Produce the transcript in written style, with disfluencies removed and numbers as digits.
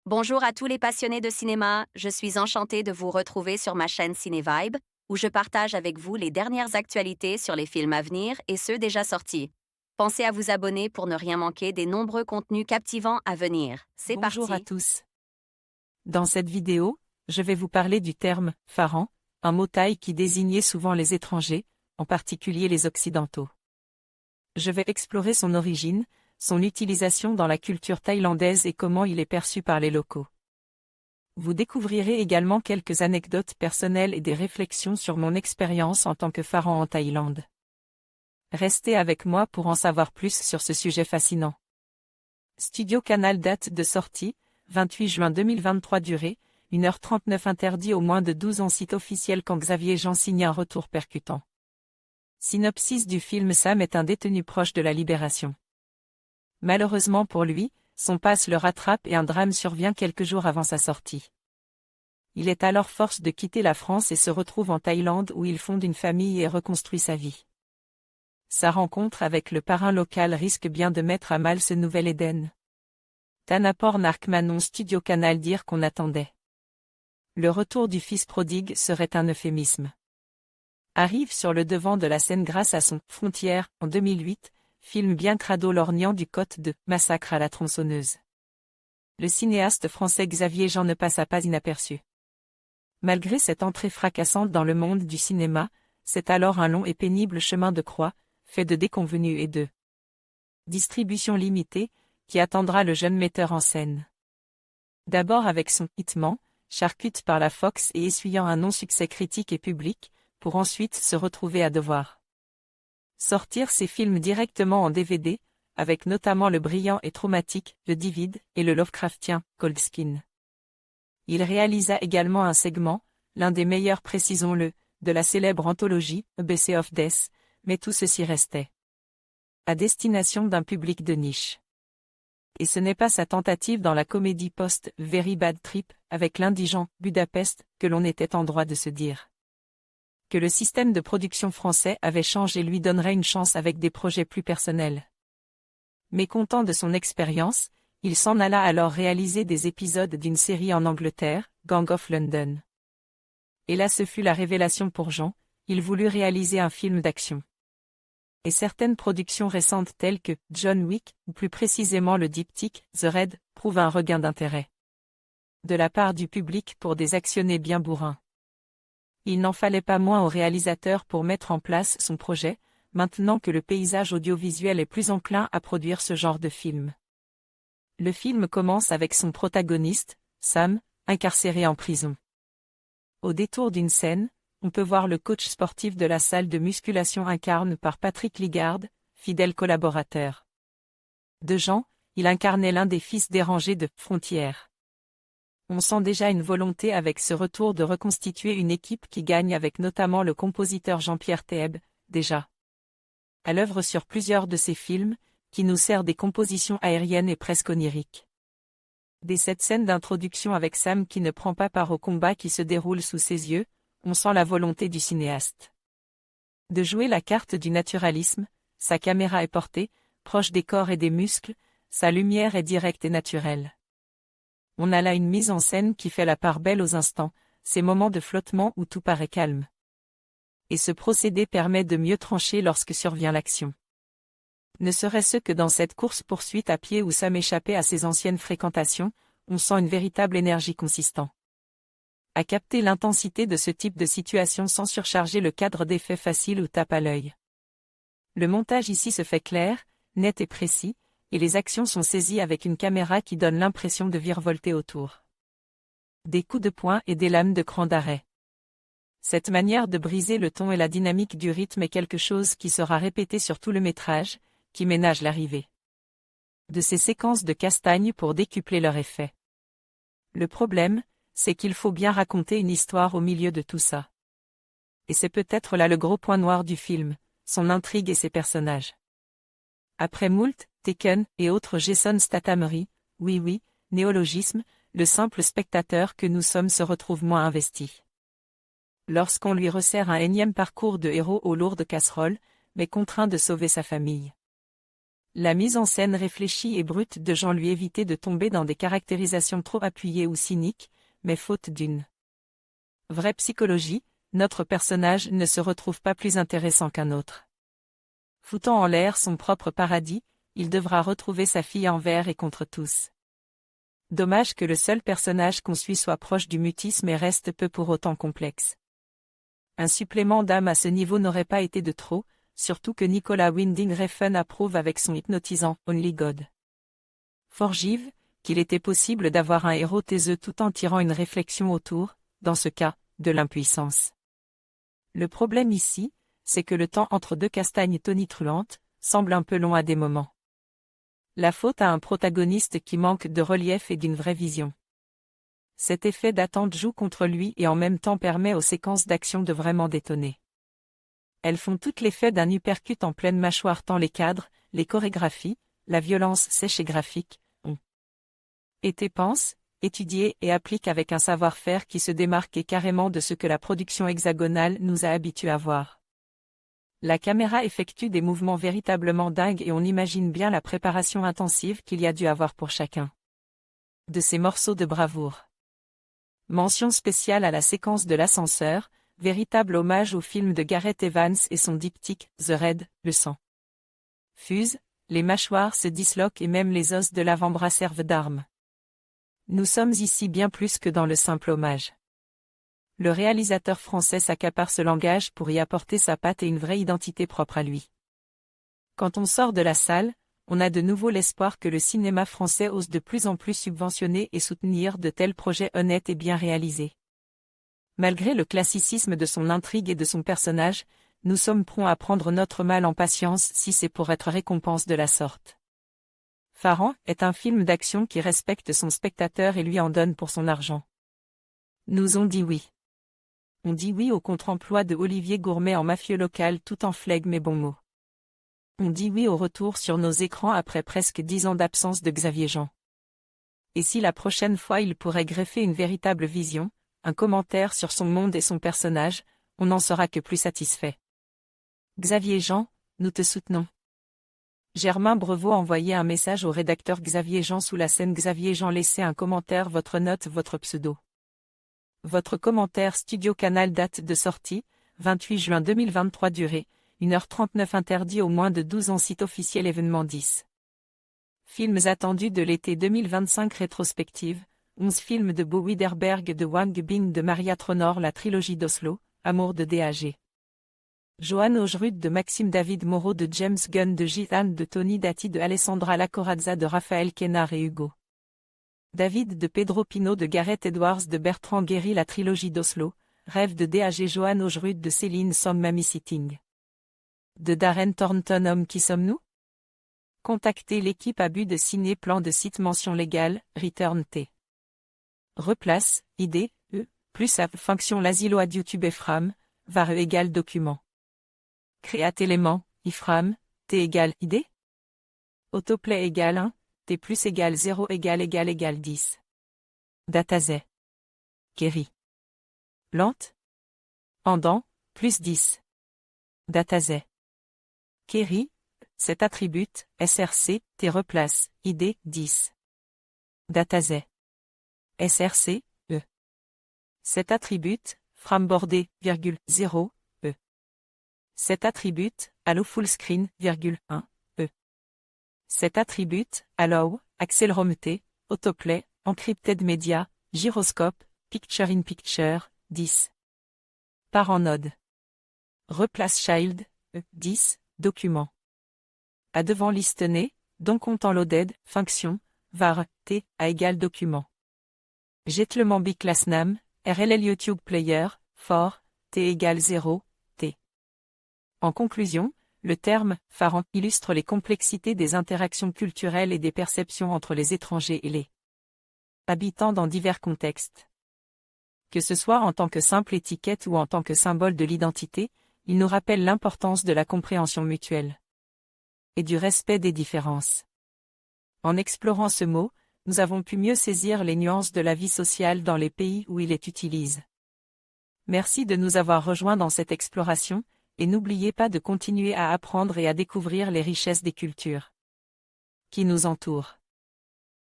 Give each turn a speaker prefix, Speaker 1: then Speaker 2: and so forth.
Speaker 1: Bonjour à tous les passionnés de cinéma, je suis enchantée de vous retrouver sur ma chaîne CinéVibe, où je partage avec vous les dernières actualités sur les films à venir et ceux déjà sortis. Pensez à vous abonner pour ne rien manquer des nombreux contenus captivants à venir. C'est
Speaker 2: Bonjour à
Speaker 1: parti!
Speaker 2: tous. Dans cette vidéo, je vais vous parler du terme « Farang », un mot thaï qui désignait souvent les étrangers, en particulier les occidentaux. Je vais explorer son origine, son utilisation dans la culture thaïlandaise et comment il est perçu par les locaux. Vous découvrirez également quelques anecdotes personnelles et des réflexions sur mon expérience en tant que Farang en Thaïlande. Restez avec moi pour en savoir plus sur ce sujet fascinant. Studio Canal, date de sortie, 28 juin 2023. Durée, 1h39. Interdit aux moins de 12 ans. Site officiel. Quand Xavier Jean signe un retour percutant. Synopsis du film. Sam est un détenu proche de la libération. Malheureusement pour lui, son passe le rattrape et un drame survient quelques jours avant sa sortie. Il est alors forcé de quitter la France et se retrouve en Thaïlande où il fonde une famille et reconstruit sa vie. Sa rencontre avec le parrain local risque bien de mettre à mal ce nouvel Éden. Tanapor Narkmanon. Studio Canal. Dire qu'on attendait. Le retour du fils prodigue serait un euphémisme. Arrive sur le devant de la scène grâce à son « Frontières » en 2008, film bien crado lorgnant du côte de « Massacre à la tronçonneuse ». Le cinéaste français Xavier Jean ne passa pas inaperçu. Malgré cette entrée fracassante dans le monde du cinéma, c'est alors un long et pénible chemin de croix, fait de déconvenues et de distribution limitée, qui attendra le jeune metteur en scène. D'abord avec son « Hitman », charcute par la Fox et essuyant un non-succès critique et public, pour ensuite se retrouver à devoir sortir ses films directement en DVD, avec notamment le brillant et traumatique « Le Divide » et le Lovecraftien « Cold Skin ». Il réalisa également un segment, l'un des meilleurs précisons-le, de la célèbre anthologie « A BC of Death », mais tout ceci restait à destination d'un public de niche. Et ce n'est pas sa tentative dans la comédie post-Very Bad Trip, avec l'indigent Budapest, que l'on était en droit de se dire que le système de production français avait changé et lui donnerait une chance avec des projets plus personnels. Mécontent de son expérience, il s'en alla alors réaliser des épisodes d'une série en Angleterre, Gang of London. Et là ce fut la révélation pour Jean, il voulut réaliser un film d'action. Et certaines productions récentes telles que John Wick, ou plus précisément le diptyque The Raid, prouvent un regain d'intérêt de la part du public pour des actionnés bien bourrins. Il n'en fallait pas moins au réalisateur pour mettre en place son projet, maintenant que le paysage audiovisuel est plus enclin à produire ce genre de film. Le film commence avec son protagoniste, Sam, incarcéré en prison. Au détour d'une scène, on peut voir le coach sportif de la salle de musculation incarné par Patrick Ligard, fidèle collaborateur de Jean, il incarnait l'un des fils dérangés de « Frontières ». On sent déjà une volonté avec ce retour de reconstituer une équipe qui gagne avec notamment le compositeur Jean-Pierre Thèbes, déjà à l'œuvre sur plusieurs de ses films, qui nous sert des compositions aériennes et presque oniriques. Dès cette scène d'introduction avec Sam qui ne prend pas part au combat qui se déroule sous ses yeux, on sent la volonté du cinéaste de jouer la carte du naturalisme, sa caméra est portée, proche des corps et des muscles, sa lumière est directe et naturelle. On a là une mise en scène qui fait la part belle aux instants, ces moments de flottement où tout paraît calme. Et ce procédé permet de mieux trancher lorsque survient l'action. Ne serait-ce que dans cette course-poursuite à pied où Sam échappait à ses anciennes fréquentations, on sent une véritable énergie consistante à capter l'intensité de ce type de situation sans surcharger le cadre d'effets faciles ou tape à l'œil. Le montage ici se fait clair, net et précis, et les actions sont saisies avec une caméra qui donne l'impression de virevolter autour des coups de poing et des lames de cran d'arrêt. Cette manière de briser le ton et la dynamique du rythme est quelque chose qui sera répété sur tout le métrage, qui ménage l'arrivée de ces séquences de castagne pour décupler leur effet. Le problème, c'est qu'il faut bien raconter une histoire au milieu de tout ça. Et c'est peut-être là le gros point noir du film, son intrigue et ses personnages. Après moult, Taken et autres Jason Stathamery, oui, néologisme, le simple spectateur que nous sommes se retrouve moins investi. Lorsqu'on lui resserre un énième parcours de héros aux lourdes casseroles, mais contraint de sauver sa famille. La mise en scène réfléchie et brute de Jean lui évitait de tomber dans des caractérisations trop appuyées ou cyniques, mais faute d'une vraie psychologie, notre personnage ne se retrouve pas plus intéressant qu'un autre. Foutant en l'air son propre paradis, il devra retrouver sa fille envers et contre tous. Dommage que le seul personnage qu'on suit soit proche du mutisme et reste peu pour autant complexe. Un supplément d'âme à ce niveau n'aurait pas été de trop, surtout que Nicolas Winding Refn approuve avec son hypnotisant « Only God ». Forgive, qu'il était possible d'avoir un héros taiseux tout en tirant une réflexion autour, dans ce cas, de l'impuissance. Le problème ici, c'est que le temps entre deux castagnes tonitruantes semble un peu long à des moments. La faute à un protagoniste qui manque de relief et d'une vraie vision. Cet effet d'attente joue contre lui et en même temps permet aux séquences d'action de vraiment détonner. Elles font toutes l'effet d'un uppercut en pleine mâchoire tant les cadres, les chorégraphies, la violence sèche et graphique, ont été pensées, étudiées et appliquées avec un savoir-faire qui se démarquait carrément de ce que la production hexagonale nous a habitués à voir. La caméra effectue des mouvements véritablement dingues et on imagine bien la préparation intensive qu'il y a dû avoir pour chacun de ces morceaux de bravoure. Mention spéciale à la séquence de l'ascenseur, véritable hommage au film de Gareth Evans et son diptyque « The Red », le sang fuse, les mâchoires se disloquent et même les os de l'avant-bras servent d'armes. Nous sommes ici bien plus que dans le simple hommage. Le réalisateur français s'accapare ce langage pour y apporter sa patte et une vraie identité propre à lui. Quand on sort de la salle, on a de nouveau l'espoir que le cinéma français ose de plus en plus subventionner et soutenir de tels projets honnêtes et bien réalisés. Malgré le classicisme de son intrigue et de son personnage, nous sommes prompts à prendre notre mal en patience si c'est pour être récompense de la sorte. Farhan est un film d'action qui respecte son spectateur et lui en donne pour son argent. Nous on dit oui. On dit oui au contre-emploi de Olivier Gourmet en mafieux local tout en flegme et bons mots. On dit oui au retour sur nos écrans après presque 10 ans d'absence de Xavier Jean. Et si la prochaine fois il pourrait greffer une véritable vision, un commentaire sur son monde et son personnage, on n'en sera que plus satisfait. Xavier Jean, nous te soutenons. Germain Brevoort envoyait un message au rédacteur Xavier Jean sous la scène. Xavier Jean, laissez un commentaire, votre note, votre pseudo. Votre commentaire Studio Canal, date de sortie, 28 juin 2023, durée, 1h39, interdit aux moins de 12 ans, site officiel événement 10. Films attendus de l'été 2025, rétrospective, 11 films de Bo Widerberg, de Wang Bing, de Maria Tronor, la trilogie d'Oslo, Amour de DAG. Johan Augerud, de Maxime David Moreau, de James Gunn, de Githan, de Tony Dati, de Alessandra Lacorazza, de Raphaël Quénard et Hugo David, de Pedro Pino, de Gareth Edwards, de Bertrand Guéry, la trilogie d'Oslo, Rêve de DAG. Johan Augerud, de Céline Song, Mamie Sitting. De Darren Thornton, Homme qui sommes-nous? Contactez l'équipe Abus de Ciné, plan de site, mention légale, Return T. Replace, ID, plus app, fonction l'asilo ad YouTube Ephraim, var égale document. Créate élément, ifram, t égale id. Autoplay égale 1, t plus égale 0 égale 10. Datazé. Kerry. Lente. Pendant, plus 10. Datazé. Kerry, cet attribut, src, t replace, id, 10. Datazé. src, cet attribut, frambordé, 0, Cet attribut, allow full screen, 1, Cet attribut, allow, accéléromté, autoplay, encrypted media, gyroscope, picture in picture, 10. Parent node. Replace child, 10, document. À devant listener, donc content loaded, fonction, var, t, à égal document. Jetlement biclass nam, RLL YouTube player, for, t égale 0, t. En conclusion, le terme « Farhan » illustre les complexités des interactions culturelles et des perceptions entre les étrangers et les habitants dans divers contextes. Que ce soit en tant que simple étiquette ou en tant que symbole de l'identité, il nous rappelle l'importance de la compréhension mutuelle et du respect des différences. En explorant ce mot, nous avons pu mieux saisir les nuances de la vie sociale dans les pays où il est utilisé. Merci de nous avoir rejoints dans cette exploration, et n'oubliez pas de continuer à apprendre et à découvrir les richesses des cultures. qui nous entoure.